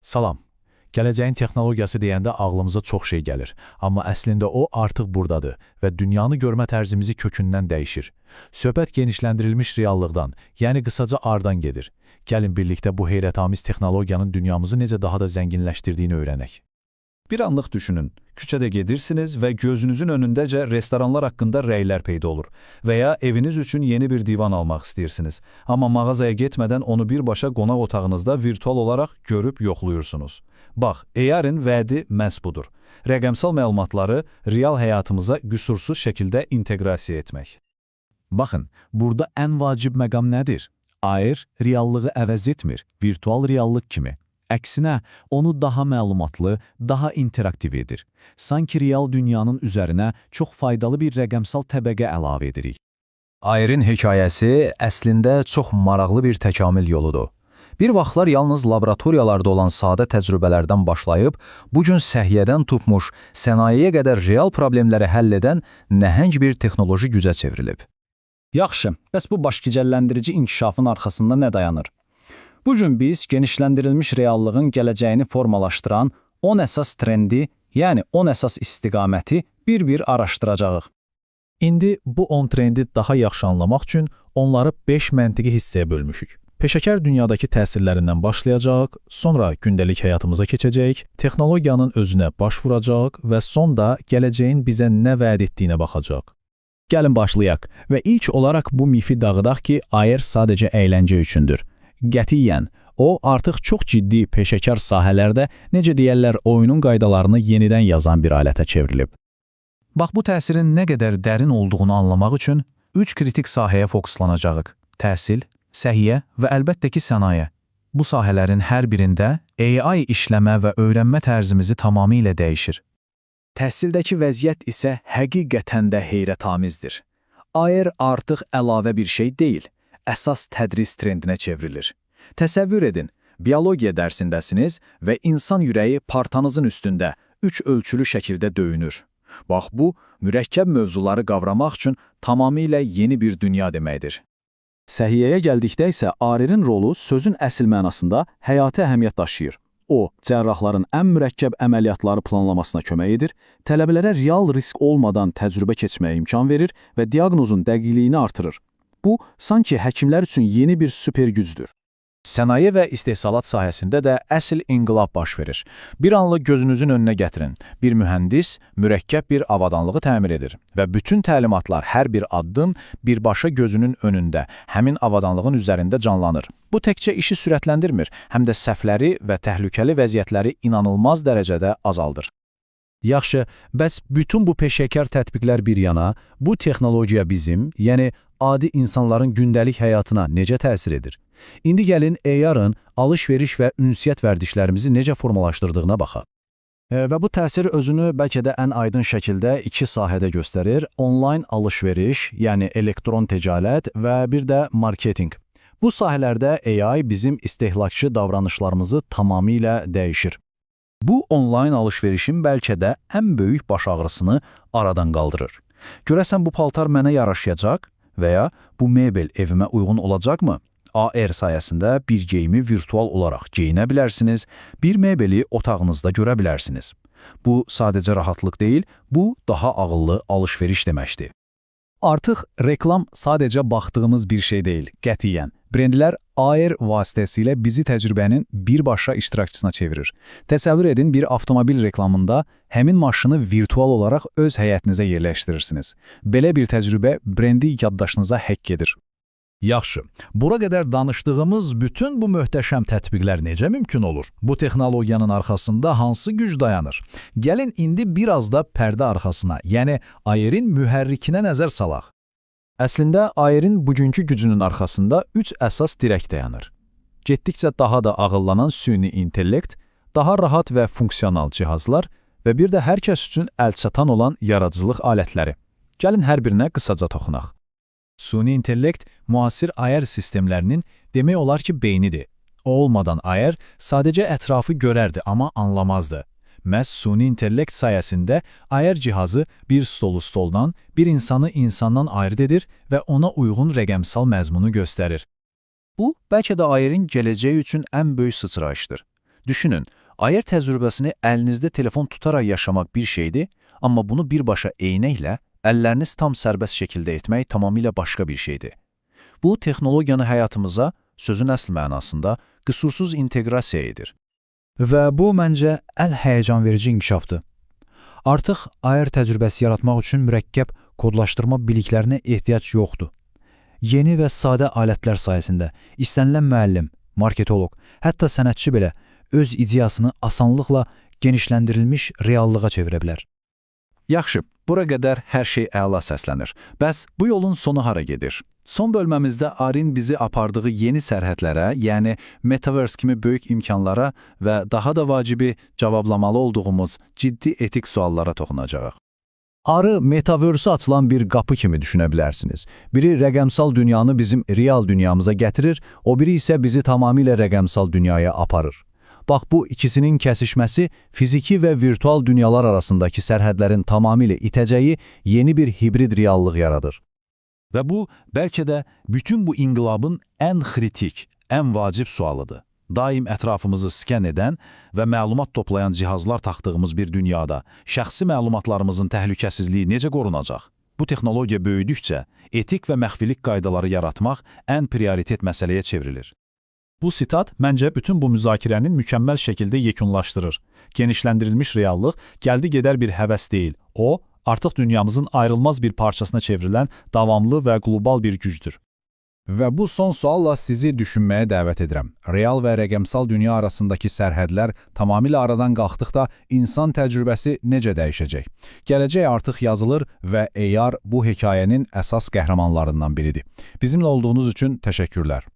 Salam. Gələcəyin texnologiyası deyəndə ağlımıza çox şey gəlir. Amma əslində o artıq buradadır və dünyanı görmə tərzimizi kökündən dəyişir. Söhbət genişləndirilmiş reallıqdan, yəni qısaca R-dan gedir. Gəlin birlikdə bu heyrətamiz texnologiyanın dünyamızı necə daha da zənginləşdirdiyini öyrənək. Bir anlıq düşünün, küçədə gedirsiniz və gözünüzün önündəcə restoranlar haqqında rəylər peyda olur və ya eviniz üçün yeni bir divan almaq istəyirsiniz. Amma mağazaya getmədən onu birbaşa qonaq otağınızda virtual olaraq görüb yoxluyursunuz. Bax, AR-in vədi məhz budur. Rəqəmsal məlumatları real həyatımıza qüsursuz şəkildə inteqrasiya etmək. Baxın, burada ən vacib məqam nədir? AR reallığı əvəz etmir, virtual reallıq kimi. Əksinə, onu daha məlumatlı, daha interaktiv edir. Sanki real dünyanın üzərinə çox faydalı bir rəqəmsal təbəqə əlavə edirik. AR-in hekayəsi əslində çox maraqlı bir təkamül yoludur. Bir vaxtlar yalnız laboratoriyalarda olan sadə təcrübələrdən başlayıb, bu gün səhiyyədən tutmuş, sənayeyə qədər real problemləri həll edən nəhəng bir texnoloji gücə çevrilib. Yaxşı, bəs bu başgicəlləndirici inkişafın arxasında nə dayanır? Bu gün biz genişləndirilmiş reallığın gələcəyini formalaşdıran 10 əsas trendi, yəni 10 əsas istiqaməti bir-bir araşdıracağıq. İndi bu 10 trendi daha yaxşı anlamaq üçün onları 5 məntiqi hissəyə bölmüşük. Peşəkar dünyadakı təsirlərindən başlayacaq, sonra gündəlik həyatımıza keçəcək, texnologiyanın özünə baş vuracaq və sonda gələcəyin bizə nə vəd etdiyinə baxacaq. Gəlin başlayaq və ilk olaraq bu mifi dağıdaq ki, AR sadəcə əyləncə üçündür. Qətiyyən, o artıq çox ciddi peşəkar sahələrdə, necə deyərlər, oyunun qaydalarını yenidən yazan bir alətə çevrilib. Bax, bu təsirin nə qədər dərin olduğunu anlamaq üçün 3 kritik sahəyə fokuslanacağıq. Təhsil, səhiyyə və əlbəttə ki, sənaye. Bu sahələrin hər birində AI işləmə və öyrənmə tərzimizi tamamilə dəyişir. Təhsildəki vəziyyət isə həqiqətən də heyrətamizdir. AR artıq əlavə bir şey deyil, əsas tədris trendinə çevrilir. Təsəvvür edin, biologiya dərsindəsiniz və insan ürəyi partanızın üstündə 3 ölçülü şəkildə döyünür. Bax, bu, mürəkkəb mövzuları qavramaq üçün tamamilə yeni bir dünya deməkdir. Səhiyyəyə gəldikdə isə AR-in rolu sözün əsl mənasında həyati əhəmiyyət daşıyır. O, cərrahların ən mürəkkəb əməliyyatları planlamasına kömək edir, tələbələrə real risk olmadan təcrübə keçməyə imkan verir və diaqnozun dəqiqliyini artırır. Bu, sanki həkimlər üçün yeni bir süper gücdür. Sənaye və istehsalat sahəsində də əsl inqilab baş verir. Bir anlıq gözünüzün önünə gətirin. Bir mühəndis mürəkkəb bir avadanlığı təmir edir və bütün təlimatlar, hər bir addım birbaşa gözünün önündə, həmin avadanlığın üzərində canlanır. Bu təkcə işi sürətləndirmir, həm də səhvləri və təhlükəli vəziyyətləri inanılmaz dərəcədə azaldır. Yaxşı, bəs bütün bu peşəkar tətbiqlər bir yana, bu texnologiya bizim, yəni adi insanların gündəlik həyatına necə təsir edir? İndi gəlin AR-ın alış-veriş və ünsiyyət vərdişlərimizi necə formalaşdırdığına baxaq. Və bu təsir özünü bəlkə də ən aydın şəkildə iki sahədə göstərir. Onlayn alış-veriş, yəni elektron ticarət və bir də marketinq. Bu sahələrdə AI bizim istehlakçı davranışlarımızı tamamilə dəyişir. Bu onlayn alış-verişin bəlkə də ən böyük baş ağrısını aradan qaldırır. Görəsən bu paltar mənə yaraşacaq və ya bu mebel evimə uyğun olacaqmı? AR sayəsində bir geyimi virtual olaraq geyinə bilərsiniz, bir mebeli otağınızda görə bilərsiniz. Bu sadəcə rahatlıq deyil, bu daha ağıllı alış-veriş deməkdir. Artıq reklam sadəcə baxdığımız bir şey deyil, qətiyyən. Brendlər AR vasitəsilə bizi təcrübənin birbaşa iştirakçısına çevirir. Təsəvvür edin, bir avtomobil reklamında həmin maşını virtual olaraq öz həyətinizə yerləşdirirsiniz. Belə bir təcrübə brendi yaddaşınıza həkk edir. Yaxşı, bura qədər danışdığımız bütün bu möhtəşəm tətbiqlər necə mümkün olur? Bu texnologiyanın arxasında hansı güc dayanır? Gəlin indi biraz da pərdə arxasına, yəni AR-in mühərrikinə nəzər salaq. Əslində, AR-in bugünkü gücünün arxasında 3 əsas dirək dayanır. Getdikcə daha da ağıllanan süni intellekt, daha rahat və funksional cihazlar və bir də hər kəs üçün əlçatan olan yaradıcılıq alətləri. Gəlin hər birinə qısaca toxunaq. Süni intellekt müasir AR sistemlərinin demək olar ki, beynidir. O olmadan AR sadəcə ətrafı görərdi, amma anlamazdı. Məhz süni intellekt sayəsində AR cihazı bir stolu stoldan, bir insanı insandan ayırt edir və ona uyğun rəqəmsal məzmunu göstərir. Bu, bəlkə də AR-in gələcəyi üçün ən böyük sıçrayışdır. Düşünün, AR təcrübəsini əlinizdə telefon tutaraq yaşamaq bir şeydir, amma bunu birbaşa eynəklə, əlləriniz tam sərbəst şəkildə etmək tamamilə başqa bir şeydir. Bu, texnologiyanı həyatımıza, sözün əsl mənasında, qüsursuz inteqrasiya edir. Və bu, məncə, həyəcan verici inkişafdır. Artıq AR təcrübəsi yaratmaq üçün mürəkkəb kodlaşdırma biliklərinə ehtiyac yoxdur. Yeni və sadə alətlər sayəsində istənilən müəllim, marketoloq, hətta sənətçi belə öz ideyasını asanlıqla genişləndirilmiş reallığa çevirə bilər. Yaxşı, bura qədər hər şey əla səslənir. Bəs bu yolun sonu hara gedir? Son bölməmizdə AR-in bizi apardığı yeni sərhədlərə, yəni Metaverse kimi böyük imkanlara və daha da vacibi cavablamalı olduğumuz ciddi etik suallara toxunacağıq. AR-ı Metaverse-ə açılan bir qapı kimi düşünə bilərsiniz. Biri rəqəmsal dünyanı bizim real dünyamıza gətirir, o biri isə bizi tamamilə rəqəmsal dünyaya aparır. Bax, bu ikisinin kəsişməsi fiziki və virtual dünyalar arasındakı sərhədlərin tamamilə itəcəyi yeni bir hibrid reallıq yaradır. Və bu, bəlkə də bütün bu inqilabın ən kritik, ən vacib sualıdır. Daim ətrafımızı sken edən və məlumat toplayan cihazlar taxdığımız bir dünyada şəxsi məlumatlarımızın təhlükəsizliyi necə qorunacaq? Bu texnologiya böyüdükcə etik və məxfilik qaydaları yaratmaq ən prioritet məsələyə çevrilir. Bu sitat məncə bütün bu müzakirənin mükəmməl şəkildə yekunlaşdırır. Genişləndirilmiş reallıq gəldi-gedər bir həvəs deyil. O, artıq dünyamızın ayrılmaz bir parçasına çevrilən davamlı və qlobal bir gücdür. Və bu son sualla sizi düşünməyə dəvət edirəm. Real və rəqəmsal dünya arasındakı sərhədlər tamamilə aradan qalxdıqda insan təcrübəsi necə dəyişəcək? Gələcək artıq yazılır və AR bu hekayənin əsas qəhrəmanlarından biridir. Bizimlə olduğunuz üçün təşəkkürlər.